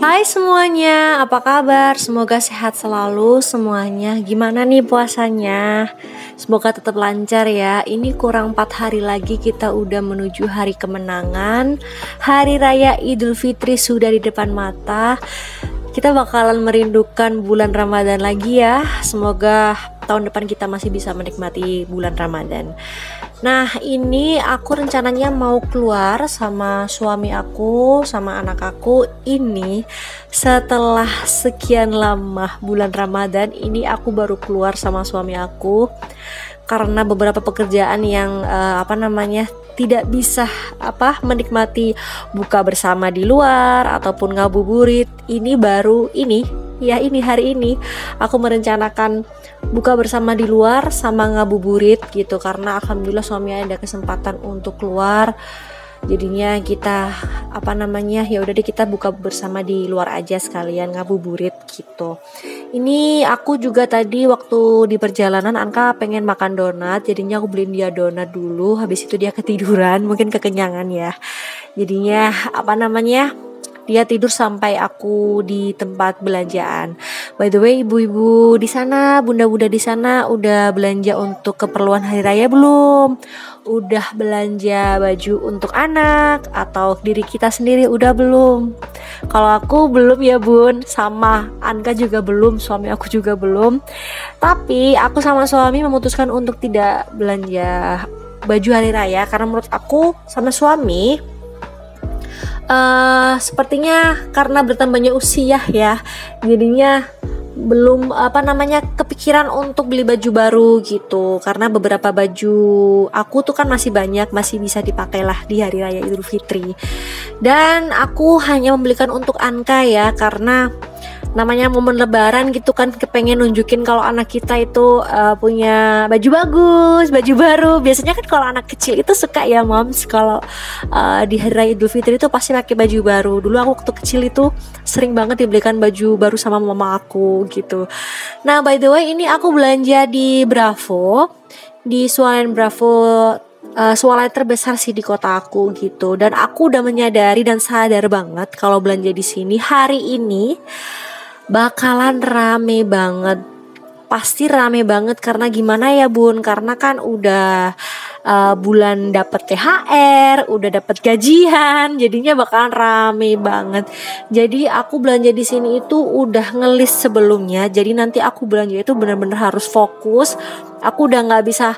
Hai semuanya, apa kabar? Semoga sehat selalu semuanya. Gimana nih puasanya? Semoga tetap lancar ya. Ini kurang 4 hari lagi kita udah menuju hari kemenangan. Hari Raya Idul Fitri sudah di depan mata. Kita bakalan merindukan bulan Ramadan lagi ya. Semoga tahun depan kita masih bisa menikmati bulan Ramadan. Nah, ini aku rencananya mau keluar sama suami aku, sama anak aku. Ini setelah sekian lama bulan Ramadan, ini aku baru keluar sama suami aku karena beberapa pekerjaan yang tidak bisa menikmati buka bersama di luar ataupun ngabuburit. Ini hari ini aku merencanakan buka bersama di luar sama ngabuburit gitu, karena alhamdulillah suami ada kesempatan untuk keluar. Jadinya kita ya udah deh, kita buka bersama di luar aja sekalian ngabuburit gitu. Ini aku juga tadi waktu di perjalanan Anka pengen makan donat, jadinya aku beliin dia donat dulu, habis itu dia ketiduran, mungkin kekenyangan ya. Jadinya dia tidur sampai aku di tempat belanjaan. By the way, ibu-ibu di sana, bunda-bunda di sana udah belanja untuk keperluan hari raya belum? Udah belanja baju untuk anak atau diri kita sendiri udah belum? Kalau aku belum ya bun, sama Anka juga belum, suami aku juga belum. Tapi aku sama suami memutuskan untuk tidak belanja baju hari raya karena menurut aku sama suami sepertinya karena bertambahnya usia ya, jadinya belum kepikiran untuk beli baju baru gitu, karena beberapa baju aku tuh kan masih banyak, masih bisa dipakai lah di hari raya Idul Fitri. Dan aku hanya membelikan untuk Anka ya, karena namanya momen lebaran gitu kan, kepengen nunjukin kalau anak kita itu punya baju bagus, baju baru. Biasanya kan kalau anak kecil itu suka ya moms, kalau di hari raya Idul Fitri itu pasti pakai baju baru. Dulu aku waktu kecil itu sering banget dibelikan baju baru sama mama aku gitu. Nah, by the way, ini aku belanja di Bravo, di Swalayan Bravo, swalayan terbesar sih di kota aku gitu. Dan aku udah menyadari dan sadar banget kalau belanja di sini hari ini bakalan rame banget. Pasti rame banget karena gimana ya bun, karena kan udah bulan dapat THR, udah dapat gajian, jadinya bakalan rame banget. Jadi aku belanja di sini itu udah ngelis sebelumnya. Jadi nanti aku belanja itu benar-benar harus fokus. Aku udah nggak bisa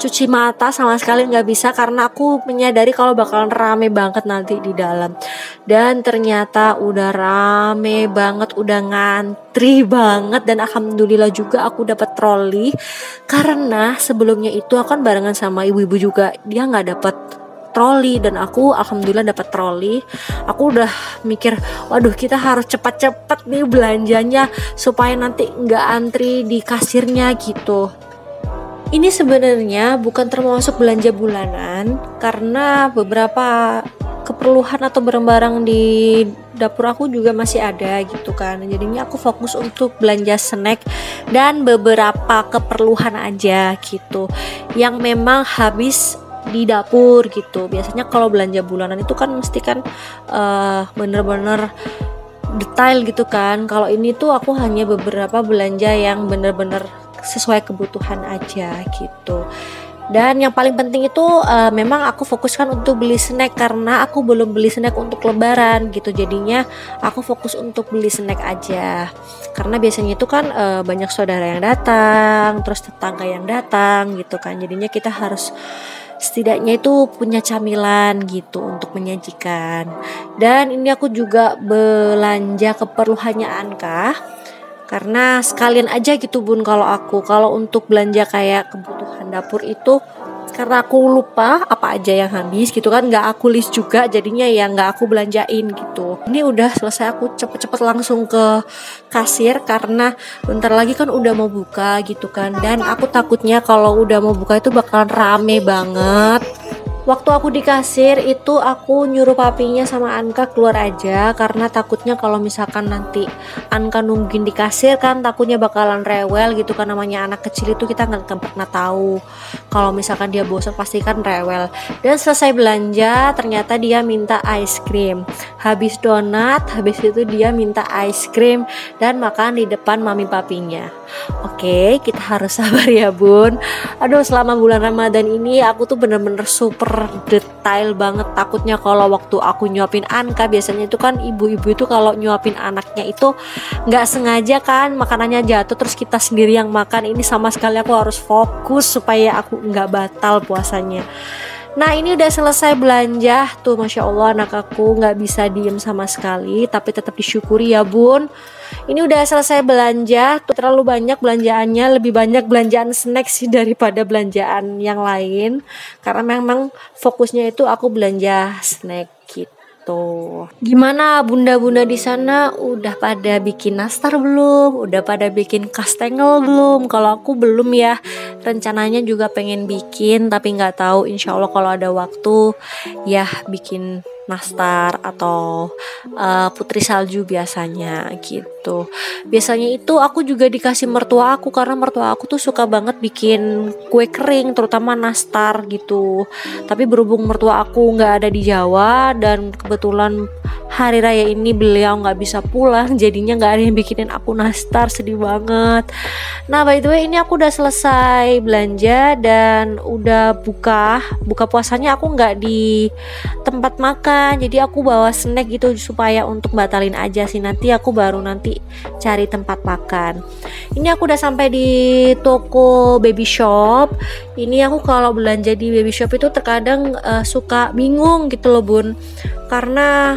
cuci mata sama sekali, nggak bisa, karena aku menyadari kalau bakalan rame banget nanti di dalam. Dan ternyata udah rame banget, udah ngantri banget. Dan alhamdulillah juga aku dapat troli, karena sebelumnya itu aku kan barengan sama ibu-ibu juga, dia nggak dapat troli dan aku alhamdulillah dapat troli. Aku udah mikir, waduh kita harus cepat-cepat nih belanjanya supaya nanti nggak antri di kasirnya gitu. Ini sebenarnya bukan termasuk belanja bulanan karena beberapa keperluan atau barang-barang di dapur aku juga masih ada gitu kan. Jadinya aku fokus untuk belanja snack dan beberapa keperluan aja gitu yang memang habis di dapur gitu. Biasanya kalau belanja bulanan itu kan mesti kan bener-bener detail gitu kan. Kalau ini tuh aku hanya beberapa belanja yang bener-bener sesuai kebutuhan aja gitu. Dan yang paling penting itu memang aku fokuskan untuk beli snack, karena aku belum beli snack untuk lebaran gitu. Jadinya aku fokus untuk beli snack aja, karena biasanya itu kan banyak saudara yang datang, terus tetangga yang datang gitu kan. Jadinya kita harus setidaknya itu punya camilan gitu untuk menyajikan. Dan ini aku juga belanja keperluannya Anka, karena sekalian aja gitu bun. Kalau untuk belanja kayak kebutuhan dapur itu, karena aku lupa apa aja yang habis gitu kan, nggak aku list juga, jadinya ya nggak aku belanjain gitu. Ini udah selesai, aku cepet-cepet langsung ke kasir karena bentar lagi kan udah mau buka gitu kan. Dan aku takutnya kalau udah mau buka itu bakalan rame banget. Waktu aku di kasir itu aku nyuruh papinya sama Anka keluar aja karena takutnya kalau misalkan nanti Anka nungguin di kasir kan takutnya bakalan rewel gitu kan, namanya anak kecil itu kita nggak pernah tahu kalau misalkan dia bosan pasti kan rewel. Dan selesai belanja ternyata dia minta ice cream, habis donat habis itu dia minta ice cream dan makan di depan mami papinya. Oke, kita harus sabar ya bun. Aduh, selama bulan Ramadan ini aku tuh bener-bener super detail banget. Takutnya kalau waktu aku nyuapin Anka, biasanya itu kan ibu-ibu itu kalau nyuapin anaknya itu nggak sengaja kan makanannya jatuh terus kita sendiri yang makan. Ini sama sekali aku harus fokus supaya aku nggak batal puasanya. Nah ini udah selesai belanja tuh, Masya Allah anak aku nggak bisa diem sama sekali, tapi tetap disyukuri ya bun. Ini udah selesai belanja tuh, terlalu banyak belanjaannya, lebih banyak belanjaan snack sih daripada belanjaan yang lain, karena memang fokusnya itu aku belanja snack gitu. Gimana bunda-bunda di sana udah pada bikin nastar belum? Udah pada bikin kastengel belum? Kalau aku belum ya. Rencananya juga pengen bikin tapi nggak tahu, insya Allah kalau ada waktu ya bikin nastar atau putri salju biasanya gitu. Biasanya itu aku juga dikasih mertua aku karena mertua aku tuh suka banget bikin kue kering terutama nastar gitu. Tapi berhubung mertua aku nggak ada di Jawa dan kebetulan hari raya ini beliau nggak bisa pulang, jadinya nggak ada yang bikinin aku nastar, sedih banget. Nah by the way ini aku udah selesai belanja dan udah buka puasanya aku nggak di tempat makan, jadi aku bawa snack gitu supaya untuk batalin aja sih, nanti aku baru nanti cari tempat makan. Ini aku udah sampai di toko baby shop. Ini aku kalau belanja di baby shop itu terkadang suka bingung gitu loh bun, karena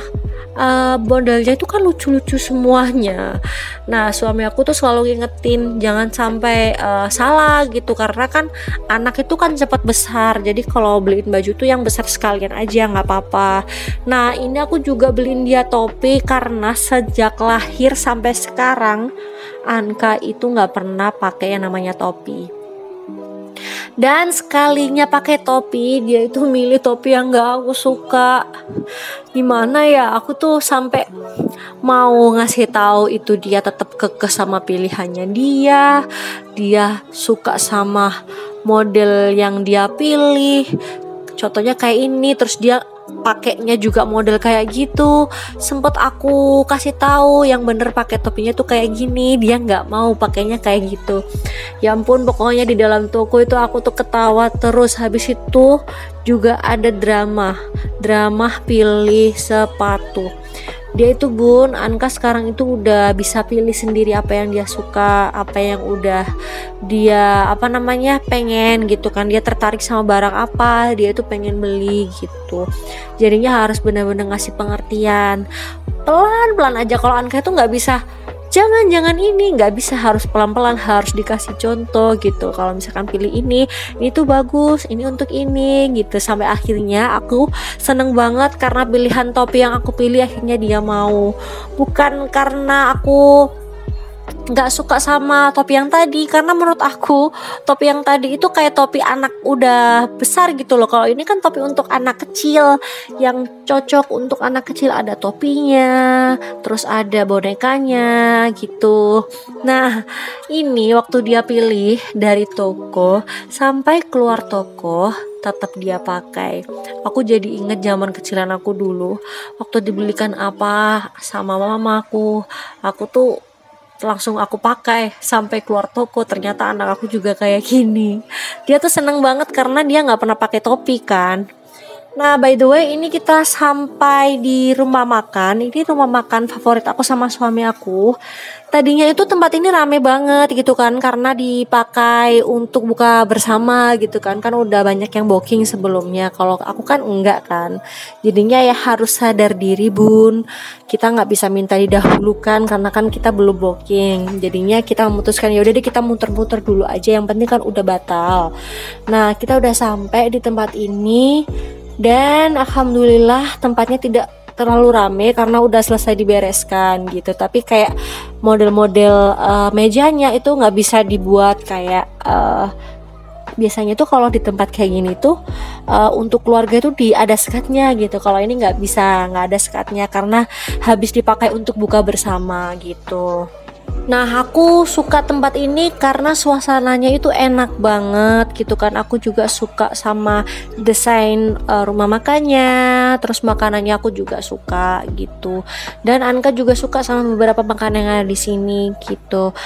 modelnya itu kan lucu-lucu semuanya. Nah suami aku tuh selalu ngingetin jangan sampai salah gitu, karena kan anak itu kan cepat besar, jadi kalau beliin baju tuh yang besar sekalian aja nggak apa-apa. Nah ini aku juga beliin dia topi karena sejak lahir sampai sekarang Anka itu nggak pernah pakai yang namanya topi. Dan sekalinya pakai topi dia itu milih topi yang gak aku suka. Gimana ya, aku tuh sampai mau ngasih tahu itu dia tetap kekeh sama pilihannya dia suka sama model yang dia pilih, contohnya kayak ini, terus dia pakainya juga model kayak gitu. Sempet aku kasih tahu yang bener pakai topinya tuh kayak gini, dia nggak mau pakainya kayak gitu. Ya ampun, pokoknya di dalam toko itu aku tuh ketawa terus. Habis itu juga ada drama pilih sepatu. Dia itu bun, Anka sekarang itu udah bisa pilih sendiri apa yang dia suka, apa yang udah dia pengen gitu kan, dia tertarik sama barang apa dia itu pengen beli gitu. Jadinya harus benar-benar ngasih pengertian pelan-pelan aja. Kalau Anka itu nggak bisa jangan ini, nggak bisa, harus pelan-pelan, harus dikasih contoh gitu. Kalau misalkan pilih ini tuh bagus, ini untuk ini gitu. Sampai akhirnya aku seneng banget karena pilihan topi yang aku pilih akhirnya dia mau. Bukan karena aku nggak suka sama topi yang tadi, karena menurut aku topi yang tadi itu kayak topi anak udah besar gitu loh. Kalau ini kan topi untuk anak kecil, yang cocok untuk anak kecil, ada topinya terus ada bonekanya gitu. Nah ini waktu dia pilih dari toko sampai keluar toko tetap dia pakai. Aku jadi inget zaman kecilan aku dulu waktu dibelikan apa sama mamaku, aku tuh langsung aku pakai sampai keluar toko. Ternyata anak aku juga kayak gini, dia tuh seneng banget karena dia nggak pernah pakai topi kan. Nah by the way ini kita sampai di rumah makan. Ini rumah makan favorit aku sama suami aku. Tadinya itu tempat ini rame banget gitu kan, karena dipakai untuk buka bersama gitu kan. Kan udah banyak yang booking sebelumnya, kalau aku kan enggak kan. Jadinya ya harus sadar diri bun, kita nggak bisa minta didahulukan karena kan kita belum booking. Jadinya kita memutuskan ya udah deh kita muter-muter dulu aja, yang penting kan udah batal. Nah kita udah sampai di tempat ini dan alhamdulillah tempatnya tidak terlalu rame karena udah selesai dibereskan gitu. Tapi kayak model-model mejanya itu nggak bisa dibuat kayak biasanya tuh kalau di tempat kayak gini tuh untuk keluarga itu ada sekatnya gitu. Kalau ini nggak ada sekatnya karena habis dipakai untuk buka bersama gitu. Nah, aku suka tempat ini karena suasananya itu enak banget gitu kan. Aku juga suka sama desain rumah makannya, terus makanannya aku juga suka gitu. Dan Anka juga suka sama beberapa makanan yang ada di sini gitu.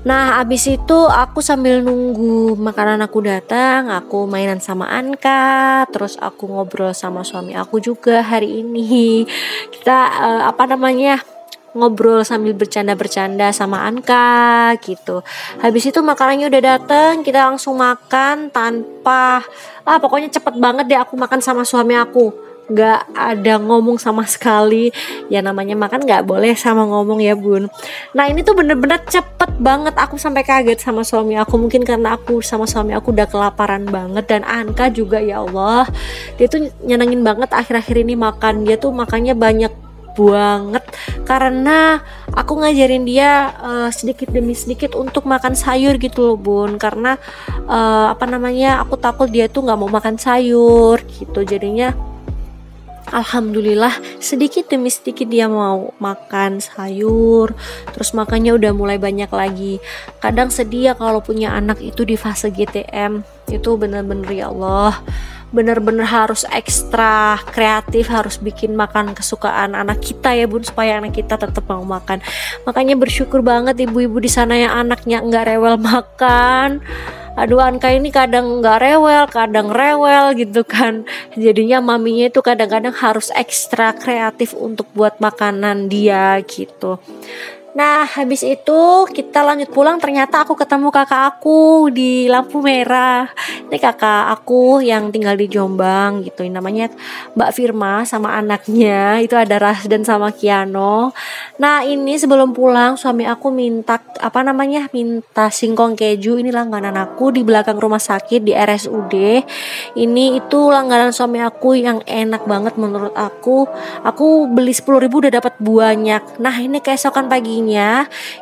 Nah, abis itu aku sambil nunggu makanan aku datang, aku mainan sama Anka, terus aku ngobrol sama suami aku juga hari ini. Kita ngobrol sambil bercanda-bercanda sama Anka gitu. Habis itu makanannya udah dateng, kita langsung makan tanpa pokoknya cepet banget deh aku makan sama suami aku. Gak ada ngomong sama sekali. Ya namanya makan gak boleh sama ngomong ya bun. Nah ini tuh bener-bener cepet banget. Aku sampai kaget sama suami aku. Mungkin karena aku sama suami aku udah kelaparan banget. Dan Anka juga ya Allah, dia tuh nyenengin banget akhir-akhir ini makan. Dia tuh makannya banyak banget karena aku ngajarin dia sedikit demi sedikit untuk makan sayur gitu loh bun, karena aku takut dia tuh nggak mau makan sayur gitu. Jadinya alhamdulillah sedikit demi sedikit dia mau makan sayur, terus makannya udah mulai banyak lagi. Kadang sedih ya kalau punya anak itu di fase GTM, itu bener-bener ya Allah, bener-bener harus ekstra kreatif, harus bikin makan kesukaan anak kita ya bun, supaya anak kita tetap mau makan. Makanya bersyukur banget ibu-ibu di sana yang anaknya nggak rewel makan. Aduh, Anka ini kadang nggak rewel, kadang rewel gitu kan. Jadinya maminya itu kadang-kadang harus ekstra kreatif untuk buat makanan dia gitu. Nah, habis itu kita lanjut pulang. Ternyata aku ketemu kakak aku di lampu merah. Ini kakak aku yang tinggal di Jombang gitu. Ini namanya Mbak Firma sama anaknya. Itu ada Rasdan sama Kiano. Nah, ini sebelum pulang suami aku minta minta singkong keju. Ini langganan aku di belakang rumah sakit di RSUD. Ini itu langganan suami aku yang enak banget menurut aku. Aku beli 10.000 udah dapat banyak. Nah, ini keesokan paginya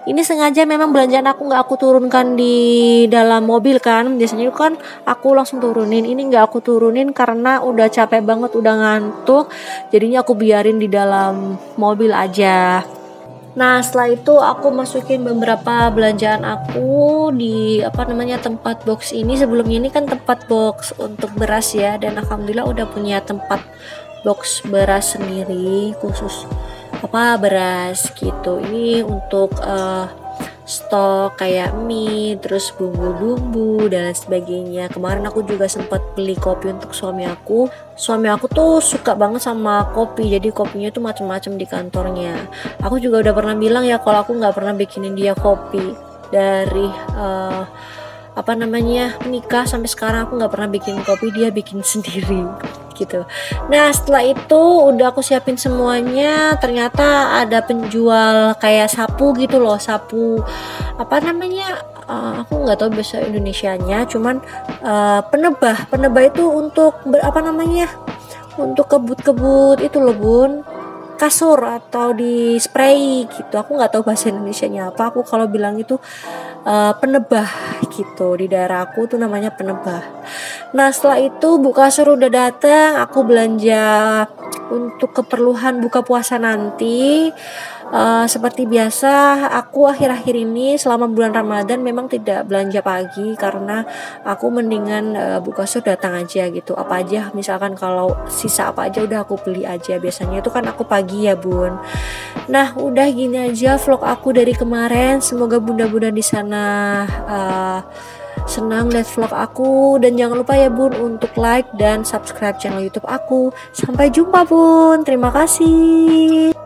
ini sengaja memang belanjaan aku nggak aku turunkan di dalam mobil kan. Biasanya kan aku langsung turunin. Ini nggak aku turunin karena udah capek banget, udah ngantuk. Jadinya aku biarin di dalam mobil aja. Nah, setelah itu aku masukin beberapa belanjaan aku di tempat box ini. Sebelumnya ini kan tempat box untuk beras ya, dan alhamdulillah udah punya tempat box beras sendiri khusus beras gitu. Ini untuk stok kayak mie, terus bumbu-bumbu dan sebagainya. Kemarin aku juga sempat beli kopi untuk suami aku. Suami aku tuh suka banget sama kopi, jadi kopinya tuh macam-macam di kantornya. Aku juga udah pernah bilang ya kalau aku nggak pernah bikinin dia kopi dari nikah sampai sekarang aku nggak pernah bikin kopi, dia bikin sendiri gitu. Nah, setelah itu udah aku siapin semuanya. Ternyata ada penjual kayak sapu gitu loh, sapu aku nggak tahu bahasa Indonesianya, cuman penebah itu untuk untuk kebut-kebut itu loh bun, kasur atau di spray gitu. Aku nggak tahu bahasa Indonesianya apa. Aku kalau bilang itu penebah gitu, di daerah aku tuh namanya penebah. Nah, setelah itu buka kasur udah datang, aku belanja untuk keperluan buka puasa nanti. Seperti biasa aku akhir-akhir ini selama bulan Ramadan memang tidak belanja pagi karena aku mendingan buka kasur datang aja gitu. Apa aja misalkan kalau sisa apa aja udah aku beli aja. Biasanya itu kan aku pagi ya bun. Nah, udah gini aja vlog aku dari kemarin. Semoga bunda-bunda di sana senang lihat vlog aku, dan jangan lupa ya bun untuk like dan subscribe channel YouTube aku. Sampai jumpa bun, terima kasih.